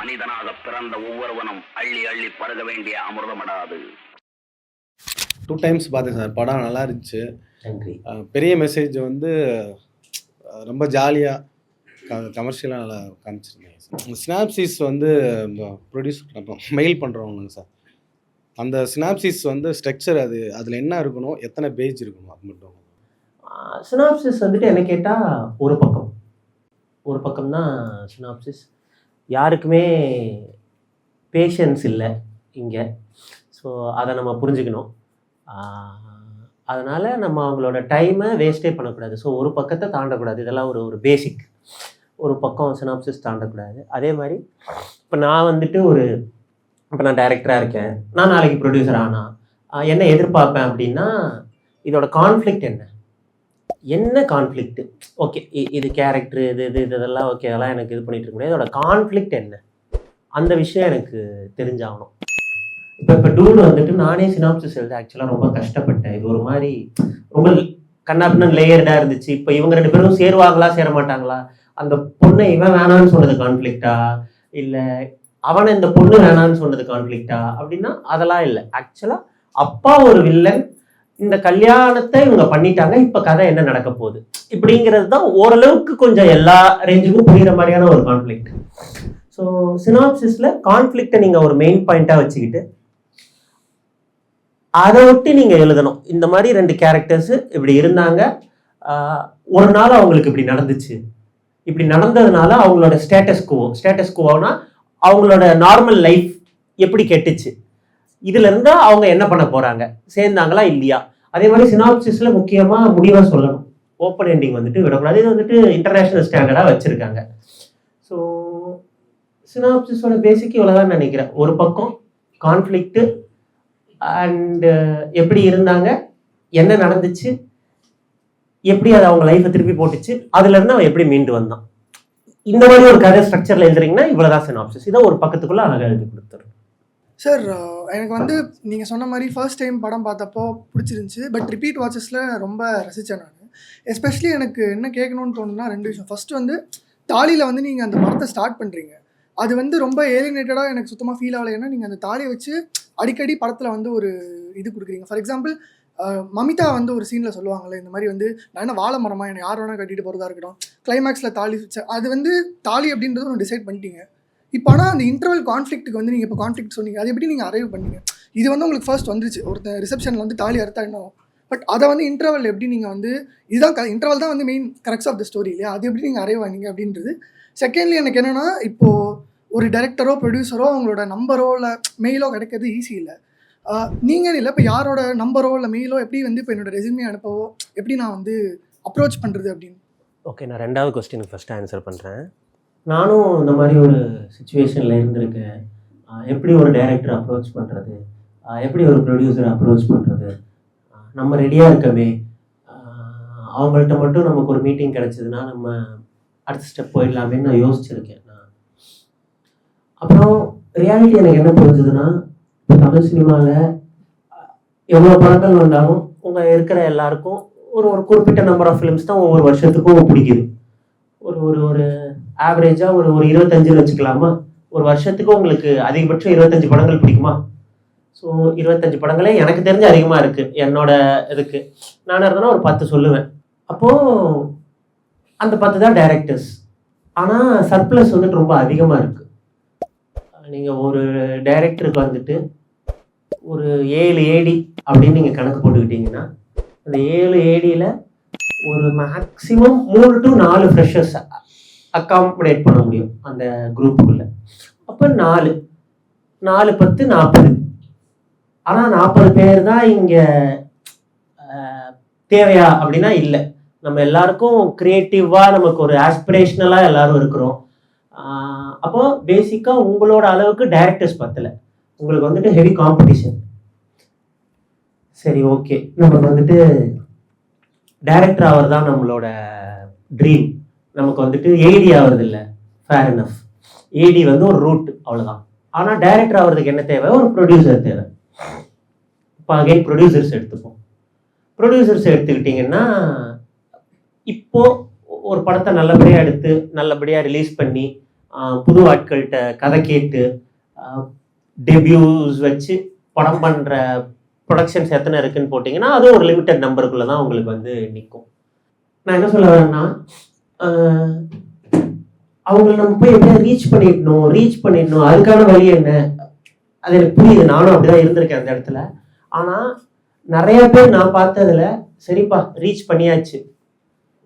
மனிதனாக பிறந்த ஒவ்வொருவனும் அள்ளி அள்ளி பருக வேண்டிய அமிர்தமடாது. 2 டைம்ஸ் பார்த்தேன் சார். படம் நல்லா இருந்துச்சு. நன்றி. பெரிய மெசேஜ் வந்து ரொம்ப ஜாலியாக கமர்ஷியலாக நல்லா காமிச்சிருந்தேன் சார். ஸ்னாப்சிஸ் வந்து ப்ரொடியூஸ் மெயில் பண்ணுறவங்க சார். அந்த ஸ்னாப்சிஸ் வந்து ஸ்ட்ரக்சர் அதில் என்ன இருக்கணும், எத்தனை பேஜ் இருக்கணும், அது மட்டும். சினாப்சிஸ் வந்துட்டு என்ன கேட்டால் ஒரு பக்கம் தான் சினாப்சிஸ். யாருக்குமே பேஷன்ஸ் இல்லை இங்கே. ஸோ அதை நம்ம புரிஞ்சுக்கணும். அதனால் நம்ம அவங்களோட டைமை வேஸ்ட்டே பண்ணக்கூடாது. ஸோ ஒரு பக்கத்தை தாண்டக்கூடாது. இதெல்லாம் ஒரு பேசிக். ஒரு பக்கம் சினாப்சிஸ் தாண்டக்கூடாது. அதே மாதிரி இப்போ நான் வந்துட்டு இப்போ நான் டைரக்டராக இருக்கேன், நான் நாளைக்கு ப்ரொடியூசர் ஆனால் என்ன எதிர்பார்ப்பேன் அப்படின்னா, இதோட கான்ஃப்ளிக்ட் என்ன கான்ஃப்ளிக்ட். ஓகே, இது கேரக்டர், இதெல்லாம் ஓகே, அதெல்லாம் எனக்கு இது பண்ணிட்டு இருக்க முடியாது. இதோட கான்ஃப்ளிக்ட் என்ன, அந்த விஷயம் எனக்கு தெரிஞ்சாகணும். இப்போ டூடு வந்துட்டு நானே சினாப்சிஸ் எழுத ஆக்சுவலாக ரொம்ப கஷ்டப்பட்டேன். இது ஒரு மாதிரி ரொம்ப கண்ணாப்பின்னு லேயர்டாக இருந்துச்சு. இப்போ இவங்க 2 பேரும் சேருவாங்களா சேர மாட்டாங்களா, அந்த பொண்ணை இவன் வேணான்னு சொன்னது கான்ஃப்ளிக்டா, இல்லை அவனை இந்த பொண்ணு வேணான்னு சொன்னது கான்ஃப்ளிக்டா அப்படின்னா அதெல்லாம் இல்லை. ஆக்சுவலாக அப்பா ஒரு வில்லன், இந்த கல்யாணத்தை இவங்க பண்ணிட்டாங்க, இப்போ கதை என்ன நடக்க போகுது இப்படிங்கிறது தான் ஓரளவுக்கு கொஞ்சம் எல்லா ரேஞ்சுக்கும் புரிகிற மாதிரியான ஒரு கான்ஃப்ளிக்ட். ஸோ சினாப்சிஸில் கான்ஃப்ளிக்டை நீங்கள் ஒரு மெயின் பாயிண்ட்டாக வச்சுக்கிட்டு அதை ஒட்டி நீங்கள் எழுதணும். இந்த மாதிரி 2 கேரக்டர்ஸு இப்படி இருந்தாங்க, ஒரு நாள் அவங்களுக்கு இப்படி நடந்துச்சு, இப்படி நடந்ததுனால அவங்களோட ஸ்டேட்டஸ் கோவோனா அவங்களோட நார்மல் லைஃப் எப்படி கெட்டுச்சு, இதுல இருந்தா அவங்க என்ன பண்ண போறாங்க, சேர்ந்தாங்களா இல்லையா. அதே மாதிரி சினாப்சிஸ்ல முக்கியமா முடிவா சொல்லணும். ஓப்பன் எண்டிங் வந்துட்டு விடக்கூடாது. இது வந்துட்டு இன்டர்நேஷனல் ஸ்டாண்டர்டா வச்சிருக்காங்க. ஸோ சினாப்சிஸோட பேசிக் இவ்வளவுதான் நினைக்கிறேன். ஒரு பக்கம் கான்ஃப்ளிக்ட் அண்ட் எப்படி இருந்தாங்க, என்ன நடந்துச்சு, எப்படி அது அவங்க லைஃப்பை திருப்பி போட்டுச்சு, அதுல இருந்து அவன் எப்படி மீண்டு வந்தான். இந்த மாதிரி ஒரு கதை ஸ்ட்ரக்சர்ல எழுதுறீங்கன்னா இவ்வளவுதான் சினாப்சிஸ். இதை ஒரு பக்கத்துக்குள்ள அழகா எழுதி கொடுத்துரு. சார், எனக்கு வந்து நீங்கள் சொன்ன மாதிரி ஃபர்ஸ்ட் டைம் படம் பார்த்தப்போ பிடிச்சிருந்துச்சி. பட் ரிப்பீட் வாட்சஸில் ரொம்ப ரசித்தேன் நான். எஸ்பெஷலி எனக்கு என்ன கேட்கணும்னு தோணுன்னா 2 விஷயம். ஃபஸ்ட்டு வந்து தாலியில் வந்து நீங்கள் அந்த படத்தை ஸ்டார்ட் பண்ணுறீங்க, அது வந்து ரொம்ப ஏலினேட்டடாக எனக்கு சுத்தமாக ஃபீல் ஆகலை. ஏன்னா நீங்கள் அந்த தாலியை வச்சு அடிக்கடி படத்தில் வந்து ஒரு இது கொடுக்குறீங்க. ஃபார் எக்ஸாம்பிள் மமிதா வந்து ஒரு சீனில் சொல்லுவாங்கள்ல, இந்த மாதிரி வந்து நான் என்ன வாழை மரமா, என்னை யார் வேணால் கட்டிட்டு போகிறதா இருக்கட்டும், கிளைமேக்ஸில் தாலி அது வந்து தாலி அப்படின்றது ஒன்று டிசைட் பண்ணிட்டீங்க. இப்போ ஆனால் அந்த இன்டர்வல் கான்ஃப்ளிக்ட்டுக்கு வந்து நீங்கள் இப்போ கான்ஃப்ளிக்ட் சொன்னீங்க, அது எப்படி நீங்கள் அரைவ் பண்ணீங்க? இது வந்து உங்களுக்கு ஃபர்ஸ்ட் வந்துருச்சு, ஒருத்தர் ரிசப்ஷனில் வந்து தாலி அறுத்தா என்ன ஆகும், பட் அதை வந்து இன்டர்வல் எப்படி நீங்கள் வந்து இதுதான் இன்டர்வல் தான் வந்து main characters of the story இல்லையா, அது எப்படி நீங்கள் அரைவ் பண்ணீங்க அப்படின்றது. செகண்ட்லி எனக்கு என்னென்னா, இப்போது ஒரு டைரக்டரோ ப்ரொடியூசரோ அவங்களோட நம்பரோ இல்லை மெயிலோ கிடைக்கிறது ஈஸி இல்லை. நீங்கள் இல்லை இப்போ யாரோட நம்பரோ இல்லை மெயிலோ எப்படி வந்து இப்போ என்னோட ரெஸ்யூமே அனுப்பவோ எப்படி நான் வந்து அப்ரோச் பண்ணுறது அப்படின்னு. ஓகே, நான் 2வது கொஸ்டினுக்கு ஃபஸ்ட்டு ஆன்சர் பண்ணுறேன். நானும் இந்த மாதிரி ஒரு சுச்சுவேஷனில் இருந்திருக்கேன். எப்படி ஒரு டைரக்டர் அப்ரோச் பண்ணுறது, எப்படி ஒரு ப்ரொடியூசரை அப்ரோச் பண்ணுறது, நம்ம ரெடியாக இருக்கவே, அவங்கள்ட்ட மட்டும் நமக்கு ஒரு மீட்டிங் கிடச்சிதுன்னா நம்ம அடுத்த ஸ்டெப் போயிடலாமேன்னு நான் யோசிச்சிருக்கேன். அப்புறம் ரியாலிட்டி எனக்கு என்ன புரிஞ்சுதுன்னா, இப்போ தமிழ் சினிமாவில் எவ்வளோ படங்கள் வந்தாலும் உங்கள் இருக்கிற எல்லாருக்கும் ஒரு குறிப்பிட்ட நம்பர் ஆஃப் ஃபிலிம்ஸ் தான் ஒவ்வொரு வருஷத்துக்கும் பிடிக்குது. ஒரு ஆவரேஜாக ஒரு 25 வச்சுக்கலாமா, ஒரு வருஷத்துக்கு உங்களுக்கு அதிகபட்சம் 25 படங்கள் பிடிக்குமா? ஸோ 25 படங்களே எனக்கு தெரிஞ்சு அதிகமாக இருக்குது என்னோட இதுக்கு. நான் இருந்தேன்னா ஒரு 10 சொல்லுவேன். அப்போது அந்த 10 தான் டைரக்டர்ஸ். ஆனால் சர்ப்ளஸ் வந்துட்டு ரொம்ப அதிகமாக இருக்குது. நீங்கள் ஒரு டைரக்டருக்கு வந்துட்டு ஒரு 7 ஏடி அப்படின்னு நீங்கள் கணக்கு போட்டுக்கிட்டீங்கன்னா, அந்த 7 ஏடியில் ஒரு மேக்ஸிமம் 3 to 4 ஃப்ரெஷர்ஸ் அக்காமடேட் பண்ண முடியும் அந்த குரூப்புக்குள்ள. அப்போ 4 10 40. ஆனால் 40 பேர் தான் இங்கே தேவையா அப்படின்னா இல்லை. நம்ம எல்லாருக்கும் கிரியேட்டிவாக நமக்கு ஒரு ஆஸ்பிரேஷனலாக எல்லாரும் இருக்கிறோம். அப்போ பேசிக்காக உங்களோட அளவுக்கு டைரக்டர்ஸ் பத்தலை, உங்களுக்கு வந்துட்டு ஹெவி காம்படிஷன். சரி, ஓகே, நமக்கு வந்துட்டு டைரக்டர் ஆகிறது தான் நம்மளோட ட்ரீம், நமக்கு வந்துட்டு ஏடி ஆகிறது இல்லை, ஃபேர் எனஃப். ஏடி வந்து ஒரு ரூட், அவ்வளோதான். ஆனால் டைரக்டர் ஆகிறதுக்கு என்ன தேவை, ஒரு ப்ரொடியூசர் தேவை. இப்போ அகைன் ப்ரொடியூசர்ஸ் எடுத்துப்போம். ப்ரொடியூசர்ஸ் எடுத்துக்கிட்டிங்கன்னா, இப்போது ஒரு படத்தை நல்லபடியாக எடுத்து நல்லபடியாக ரிலீஸ் பண்ணி புது ஆட்கள்கிட்ட கதை கேட்டு டெபியூஸ் வச்சு படம் பண்ணுற ப்ரொடக்ஷன்ஸ் எத்தனை இருக்குன்னு போட்டிங்கன்னா அதுவும் ஒரு லிமிட்டட் நம்பருக்குள்ளே தான் உங்களுக்கு வந்து நிற்கும். நான் என்ன சொல்ல வரேன்னா, அவங்களை நம்ம போய் எப்படியா ரீச் பண்ணிடணும் அதுக்கான வழி என்ன, அது எனக்கு புரியுது. நானும் அப்படிதான் இருந்திருக்கேன் அந்த இடத்துல. ஆனால் நிறைய பேர் நான் பார்த்ததுல, சரிப்பா ரீச் பண்ணியாச்சு,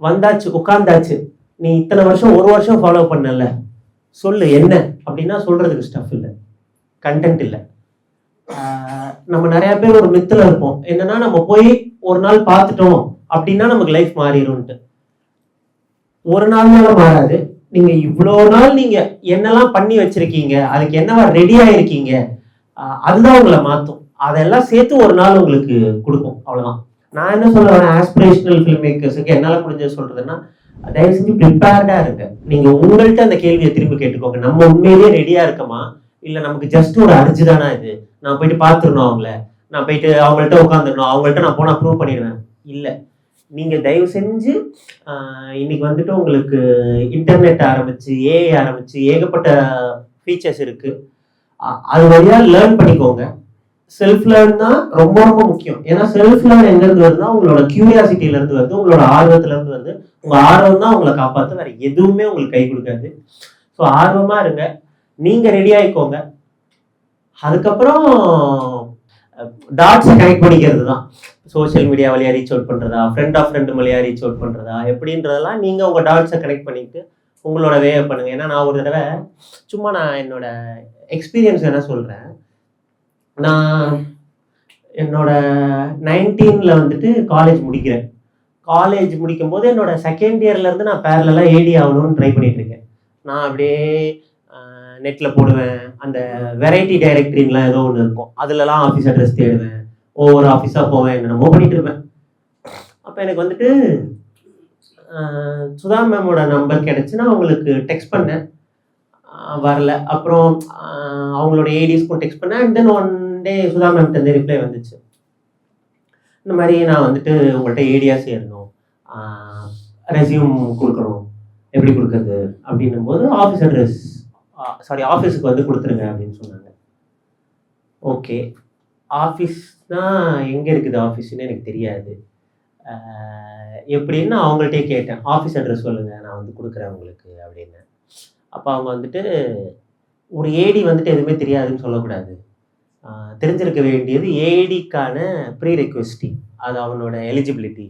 வந்தாச்சு, உட்காந்தாச்சு, நீ இத்தனை வருஷம் ஒரு வருஷம் ஃபாலோ பண்ணல, சொல்லு என்ன அப்படின்னா சொல்றதுக்கு ஸ்டஃப் இல்லை, கண்டென்ட் இல்லை. நம்ம நிறைய பேர் ஒரு மித்துல இருப்போம், என்னன்னா நம்ம போய் ஒரு நாள் பார்த்துட்டோம் அப்படின்னா நமக்கு லைஃப் மாறிடும்ட்டு. ஒரு நாள்னால மாறாது. நீங்க இவ்வளோ நாள் நீங்க என்னெல்லாம் பண்ணி வச்சிருக்கீங்க, அதுக்கு என்னவா ரெடியா இருக்கீங்க, அதுதான் உங்களை மாற்றும். அதெல்லாம் சேர்த்து ஒரு நாள் உங்களுக்கு கொடுக்கும், அவ்வளவுதான். நான் என்ன சொல்ல வரேன், ஆஸ்பிரேஷனல் ஃபில்ம் மேக்கர்ஸுக்கு என்னால் முடிஞ்சது சொல்றதுன்னா, தயவு செஞ்சு ப்ரிப்பேர்டா இருங்க. நீங்க உங்கள்கிட்ட அந்த கேள்வியை திரும்பி கேட்டுக்கோங்க, நம்ம உண்மையிலேயே ரெடியா இருக்கமா, இல்லை நமக்கு ஜஸ்ட் ஒரு அர்ஜி தானா இது, நான் போயிட்டு பார்த்துடணும் அவங்கள, நான் போயிட்டு அவங்கள்ட்ட உட்காந்துடணும், அவங்கள்ட்ட நான் போனால் ப்ரூவ் பண்ணிடுவேன். இல்லை, நீங்க தயவு செஞ்சு இன்னைக்கு வந்துட்டு உங்களுக்கு இன்டர்நெட் ஆரம்பிச்சு, ஏஐ ஆரம்பிச்சு, ஏகப்பட்ட ஃபீச்சர்ஸ் இருக்கு, அது வழியா லேர்ன் பண்ணிக்கோங்க. செல்ஃப் லேர்ன் தான் ரொம்ப ரொம்ப முக்கியம். ஏன்னா செல்ஃப் லேர்ன் எங்க இருந்து வருதுன்னா உங்களோட கியூரியாசிட்டில இருந்து வருது, உங்களோட ஆர்வத்துல இருந்து வருது. உங்க ஆர்வம் தான் உங்களை காப்பாற்று, வேற எதுவுமே உங்களுக்கு கை கொடுக்காது. ஸோ ஆர்வமா இருங்க, நீங்க ரெடி ஆயிக்கோங்க. அதுக்கப்புறம் டாட்ஸை கனெக்ட் பண்ணிக்கிறது தான். சோஷியல் மீடியா வழியா ரீச் அவுட் பண்றதா, ஃப்ரெண்ட் ஆஃப் ஃப்ரெண்டு வழியா ரீச் அவுட் பண்றதா, எப்படின்றதெல்லாம் நீங்க உங்க டாட்ஸை கனெக்ட் பண்ணிட்டு உங்களோட வே பண்ணுங்க. ஏன்னா நான் ஒரு தடவை சும்மா நான் என்னோட எக்ஸ்பீரியன்ஸ் என்ன சொல்றேன், நான் என்னோட 19 வந்துட்டு காலேஜ் முடிக்கிறேன். காலேஜ் முடிக்கும் போது என்னோட செகண்ட் இயர்ல இருந்து நான் பேரலா ஏடி ஆகணும்னு ட்ரை பண்ணிட்டு இருக்கேன். நான் அப்படியே நெட்ல போடுவேன், அந்த வெரைட்டி டைரக்டரிங்லாம் ஏதோ ஒன்று இருக்கும், அதுலலாம் ஆஃபீஸ் அட்ரஸ் தேடுவேன், ஒவ்வொரு ஆஃபீஸாக போவேன், என்னென்னமோ பண்ணிட்டு இருப்பேன். அப்போ எனக்கு வந்துட்டு சுதா மேமோட நம்பர் கிடைச்சு நான் அவங்களுக்கு டெக்ஸ்ட் பண்ணேன், வரல. அப்புறம் அவங்களோட ஏடிஸ்க்கும் டெக்ஸ்ட் பண்ணேன். And then one day Sudha மேம்கிட்ட இருந்து ரிப்ளை வந்துச்சு, இந்த மாதிரி நான் வந்துட்டு உங்கள்கிட்ட ஏடியா சேரணும், ரெசியூம் கொடுக்கணும், எப்படி கொடுக்குறது அப்படின்னும் போது ஆஃபீஸ் அட்ரஸ் ஆஃபீஸுக்கு வந்து கொடுத்துருங்க அப்படின்னு சொன்னாங்க. ஓகே, ஆஃபீஸ்னா எங்கே இருக்குது ஆஃபீஸ்ன்னு எனக்கு தெரியாது, எப்படின்னு அவங்கள்ட்டே கேட்டேன். ஆஃபீஸ் அட்ரஸ் சொல்லுங்கள், நான் வந்து கொடுக்குறேன் உங்களுக்கு அப்படின்னு. அப்போ அவங்க வந்துட்டு, ஒரு ஏடி வந்துட்டு எதுவுமே தெரியாதுன்னு சொல்லக்கூடாது, தெரிஞ்சிருக்க வேண்டியது ஏடிக்கான ப்ரீ ரெக்வெஸ்டி, அது அவனோட எலிஜிபிலிட்டி,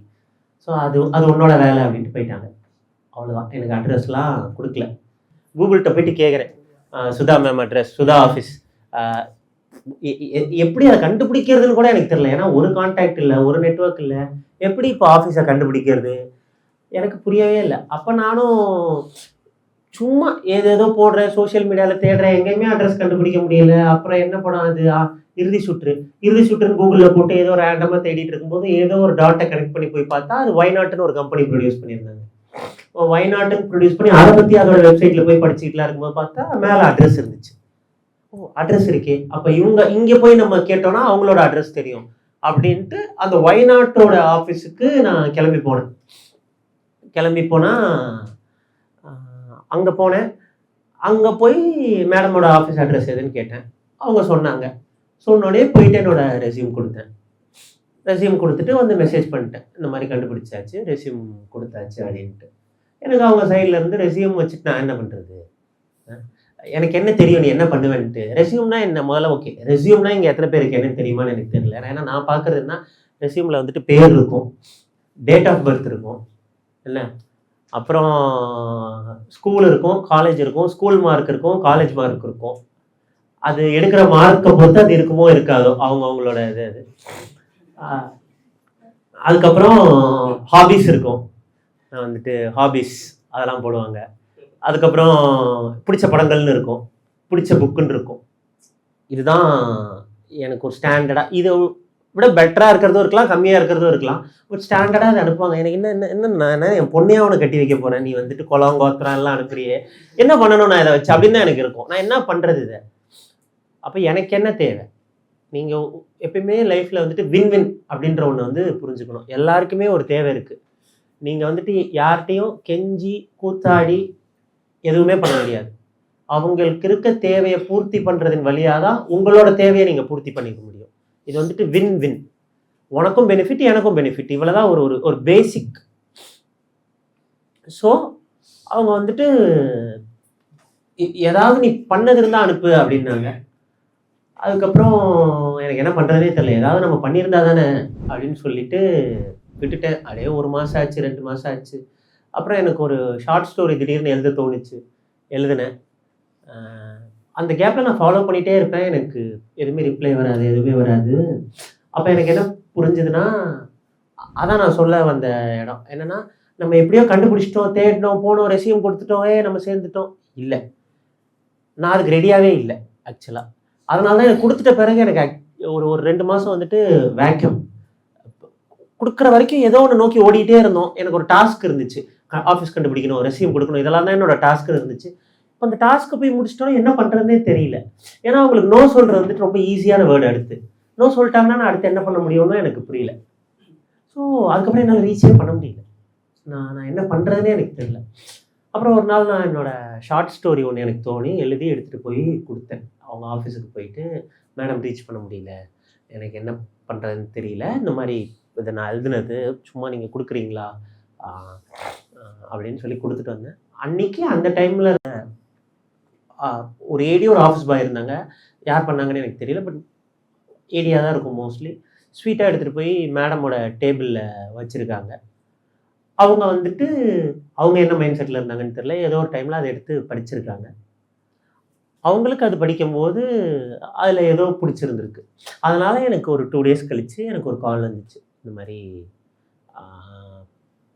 ஸோ அது உன்னோட வேலை அப்படின்ட்டு போயிட்டாங்க. அவ்வளோதான், எனக்கு அட்ரஸ்லாம் கொடுக்கல. கூகுள்கிட்ட போயிட்டு கேட்குறேன், Sudha ma'am address, Sudha office, எப்படி அதை கண்டுபிடிக்கிறதுன்னு கூட எனக்கு தெரியல. ஏன்னா ஒரு கான்டாக்ட் இல்லை, ஒரு நெட்வொர்க் இல்லை, எப்படி இப்போ ஆஃபீஸை கண்டுபிடிக்கிறது எனக்கு புரியவே இல்லை. அப்போ நானும் சும்மா ஏதேதோ போடுறேன், சோஷியல் மீடியாவில் தேடுறேன், எங்கேயுமே அட்ரஸ் கண்டுபிடிக்க முடியல. அப்புறம் என்ன படம் அது, இறுதி சுற்றுன்னு கூகுளில் போட்டு ஏதோ ரேண்டமாக தேடிட்டு இருக்கும்போது ஏதோ ஒரு டாட்டை கனெக்ட் பண்ணி போய் பார்த்தா அது ஒய்நாட்னு ஒரு கம்பெனி ப்ரொடியூஸ் பண்ணியிருந்தாங்க. ஒய்நாட்னு ப்ரொடியூஸ் பண்ணி அதை பற்றி அதோட வெப்சைட்டில் போய் படிச்சுக்கிட்டுலாம் இருக்கும்போது பார்த்தா மேலே அட்ரஸ் இருந்துச்சு. ஓ, அட்ரஸ் இருக்கே, அப்போ இங்கே போய் நம்ம கேட்டோம்னா அவங்களோட அட்ரஸ் தெரியும் அப்படின்ட்டு அந்த ஒய்நாட்டோட ஆஃபீஸுக்கு நான் கிளம்பி போனால் அங்கே போனேன். அங்கே போய் மேடமோட ஆஃபீஸ் அட்ரஸ் எதுன்னு கேட்டேன், அவங்க சொன்னாங்க. சொன்னோடனே போயிட்டு என்னோட ரெசியூம் கொடுத்தேன். ரெசியூம் கொடுத்துட்டு வந்து மெசேஜ் பண்ணிட்டேன், இந்த மாதிரி கண்டுபிடிச்சாச்சு, ரெசியூம் கொடுத்தாச்சு அப்படின்ட்டு. எனக்கு அவங்க சைடில் இருந்து ரெசியூம் வச்சுட்டு நான் என்ன பண்ணுறது, எனக்கு என்ன தெரியும் நீ என்ன பண்ணுவேன்ட்டு. ரெசியூம்னா என்ன முதல்ல, ஓகே ரெசியூம்னா இங்கே எத்தனை பேருக்கு என்ன தெரியுமான்னு எனக்கு தெரியல. ஏன்னா நான் பார்க்குறதுன்னா ரெசியூமில் வந்துட்டு பேர் இருக்கும், டேட் ஆஃப் பர்த் இருக்கும், இல்லை அப்புறம் ஸ்கூல் இருக்கும், காலேஜ் இருக்கும், ஸ்கூல் மார்க் இருக்கும், காலேஜ் மார்க் இருக்கும். அது எடுக்கிற மார்க்கை பொறுத்து அது இருக்குமோ இருக்காதோ, அவங்களோட இது அது. அதுக்கப்புறம் ஹாபிஸ் இருக்கும், வந்துட்டு ஹாபிஸ் அதெல்லாம் போடுவாங்க. அதுக்கப்புறம் பிடிச்ச படங்கள்னு இருக்கும், பிடிச்ச புக்குன்னு இருக்கும். இதுதான் எனக்கு ஒரு ஸ்டாண்டர்டாக. இதை விட பெட்டராக இருக்கிறதும் இருக்கலாம், கம்மியாக இருக்கிறதும் இருக்கலாம், ஒரு ஸ்டாண்டர்டாக அதை அனுப்புவாங்க. எனக்கு என்ன நான் என் பொண்ணையா அவனை கட்டி வைக்க போகிறேன், நீ வந்துட்டு குளம் கோத்திரம் எல்லாம் அனுப்புறியே, என்ன பண்ணணும் நான் இதை வச்சு அப்படின்னு தான் எனக்கு இருக்கும். நான் என்ன பண்ணுறது இதை? அப்போ எனக்கு என்ன தேவை? நீங்கள் எப்பயுமே லைஃப்பில் வந்துட்டு வின் அப்படின்ற ஒன்று வந்து புரிஞ்சுக்கணும். எல்லாருக்குமே ஒரு தேவை இருக்குது. நீங்கள் வந்துட்டு யார்கிட்டையும் கெஞ்சி கூத்தாடி எதுவுமே பண்ண முடியாது. அவங்களுக்கு இருக்க தேவையை பூர்த்தி பண்ணுறதின் வழியாக தான் உங்களோட தேவையை நீங்கள் பூர்த்தி பண்ணிக்க முடியும். இது வந்துட்டு வின் வின், உனக்கும் பெனிஃபிட் எனக்கும் பெனிஃபிட், இவ்வளோதான் ஒரு ஒரு ஒரு பேசிக். ஸோ அவங்க வந்துட்டு ஏதாவது நீ பண்ணது இருந்தால் அனுப்பு அப்படின்னாங்க. அதுக்கப்புறம் எனக்கு என்ன பண்ணுறதுனே தெரியல, ஏதாவது நம்ம பண்ணியிருந்தா தானே அப்படின்னு சொல்லிட்டு விட்டுட்டேன். அப்படியே 1 மாதம் ஆச்சு, 2 மாதம் ஆச்சு. அப்புறம் எனக்கு ஒரு ஷார்ட் ஸ்டோரி திடீர்னு எழுத தோணுச்சு, எழுதினேன். அந்த கேப்பில் நான் ஃபாலோ பண்ணிகிட்டே இருப்பேன், எனக்கு எதுவுமே ரிப்ளை வராது, எதுவுமே வராது. அப்போ எனக்கு என்ன புரிஞ்சுதுன்னா, அதான் நான் சொல்ல வந்த இடம் என்னென்னா, நம்ம எப்படியோ கண்டுபிடிச்சிட்டோம், தேடினோம், போனோம், ரெசியூம் கொடுத்துட்டோம், நம்ம சேர்ந்துட்டோம். இல்லை, நான் அதுக்கு ரெடியாகவே இல்லை ஆக்சுவலாக. அதனால தான் எனக்கு கொடுத்துட்ட பிறகு எனக்கு ஒரு 2 மாதம் வந்துட்டு வேக்யூம் கொடுக்குற வரைக்கும் ஏதோ ஒன்று நோக்கி ஓடிட்டே இருந்தோம். எனக்கு ஒரு டாஸ்க் இருந்துச்சு, ஆஃபீஸ் கண்டுபிடிக்கணும், ரெசியூம் கொடுக்கணும், இதெல்லாம் தான் என்னோட டாஸ்க் இருந்துச்சு. இப்போ அந்த டாஸ்க்கை போய் முடிச்சிட்டோம், என்ன பண்ணுறதுனே தெரியல. ஏன்னா அவங்களுக்கு நோ சொல்கிறது வந்துட்டு ரொம்ப ஈஸியான வேர்டு. அடுத்து நோ சொல்லிட்டாங்கன்னா நான் அடுத்து என்ன பண்ண முடியும்னு எனக்கு புரியல. ஸோ அதுக்கப்புறம் என்னால் ரீச்சே பண்ண முடியல, நான் என்ன பண்ணுறதுனே எனக்கு தெரியல. அப்புறம் ஒரு நாள் நான் என்னோட ஷார்ட் ஸ்டோரி ஒன்று எனக்கு தோணி எழுதி எடுத்துகிட்டு போய் கொடுத்தேன். அவங்க ஆஃபீஸுக்கு போயிட்டு, மேடம் ரீச் பண்ண முடியல, எனக்கு என்ன பண்ணுறதுன்னு தெரியல, இந்த மாதிரி இதை நான் எழுதுனது சும்மா நீங்கள் கொடுக்குறீங்களா அப்படின்னு சொல்லி கொடுத்துட்டு வந்தேன். அன்றைக்கி அந்த டைமில் ஒரு ஏடி ஒரு ஆஃபீஸ் பாய் இருந்தாங்க, யார் பண்ணாங்கன்னு எனக்கு தெரியல, பட் ஏடியாக தான் இருக்கும் மோஸ்ட்லி. ஸ்வீட்டாக எடுத்துகிட்டு போய் மேடமோட டேபிளில் வச்சுருக்காங்க. அவங்க வந்துட்டு அவங்க என்ன மைண்ட் செட்டில் இருந்தாங்கன்னு தெரியல, ஏதோ ஒரு டைமில் அதை எடுத்து படிச்சிருக்காங்க. அவங்களுக்கு அது படிக்கும்போது அதில் ஏதோ பிடிச்சிருந்துருக்கு. அதனால் எனக்கு ஒரு 2 days கழித்து எனக்கு ஒரு கால் வந்துச்சு, இந்த மாதிரி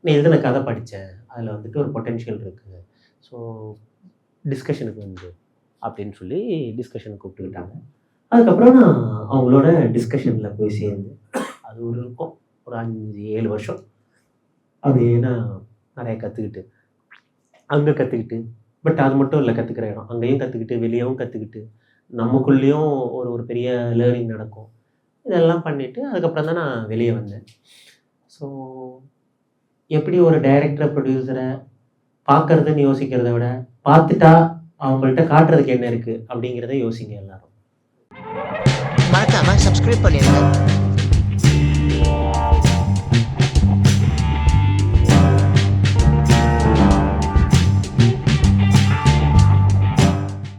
நீ எழுதின கதை படித்தேன், அதில் வந்துட்டு ஒரு பொட்டென்ஷியல் இருக்குது, ஸோ டிஸ்கஷனுக்கு வந்து அப்படின்னு சொல்லி டிஸ்கஷனுக்கு கூப்பிட்டுக்கிட்டாங்க. அதுக்கப்புறம் நான் அவங்களோட டிஸ்கஷனில் போய் சேர்ந்து அது ஒரு 5-7 வருஷம் அப்படியே நான் நிறைய கற்றுக்கிட்டு, அங்கே கற்றுக்கிட்டு, பட் அது மட்டும் இல்லை, கற்றுக்கிற இடம் அங்கேயும் கற்றுக்கிட்டு, வெளியவும் கற்றுக்கிட்டு, நமக்குள்ளேயும் ஒரு பெரிய லேர்னிங் நடக்கும். இதெல்லாம் பண்ணிவிட்டு அதுக்கப்புறம் தான் நான் வெளியே வந்தேன். ஸோ எப்படி ஒரு டைரக்டரை, ப்ரொடியூசரை பார்க்குறதுன்னு யோசிக்கிறத விட பார்த்துட்டா அவங்கள்ட்ட காட்டுறதுக்கு என்ன இருக்குது அப்படிங்கிறத யோசிங்க எல்லாரும். மறக்காம சப்ஸ்கிரைப் பண்ணிடுங்க.